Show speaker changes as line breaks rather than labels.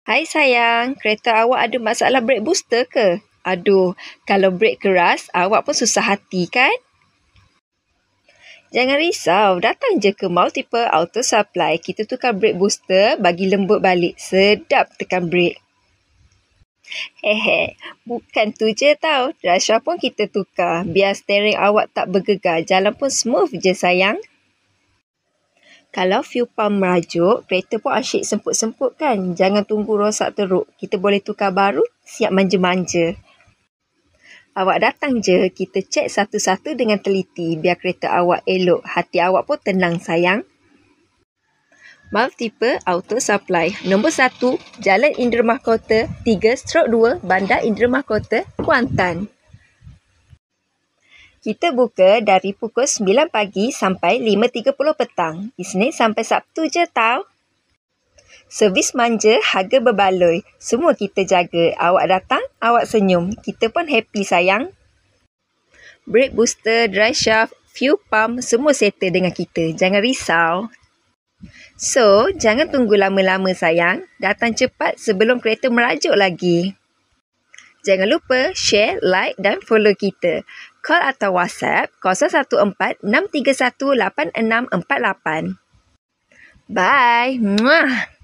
Hai sayang, kereta awak ada masalah brake booster ke? Aduh, kalau brake keras, awak pun susah hati kan? Jangan risau, datang je ke Multiple Auto Supply. Kita tukar brake booster bagi lembut balik. Sedap tekan brake. Hehe, bukan tu je tau. Rasha pun kita tukar. Biar steering awak tak bergegar. Jalan pun smooth je sayang. Kalau fuel pump merajuk, kereta pun asyik semput-semput kan? Jangan tunggu rosak teruk. Kita boleh tukar baru, siap manja-manja. Awak datang je, kita cek satu-satu dengan teliti biar kereta awak elok. Hati awak pun tenang sayang. Multiple Auto Supply. Nombor 1, Jalan Indra Mahkota, 3/2, Bandar Indra Mahkota, Kuantan. Kita buka dari pukul 9 pagi sampai 5.30 petang. Isnin sampai Sabtu je tau. Servis manja, harga berbaloi. Semua kita jaga. Awak datang, awak senyum. Kita pun happy sayang. Brake booster, dry shaft, fuel pump, semua settle dengan kita. Jangan risau. So, jangan tunggu lama-lama sayang. Datang cepat sebelum kereta merajuk lagi. Jangan lupa share, like dan follow kita. Call atau WhatsApp 014-631-8648. Bye. Muah.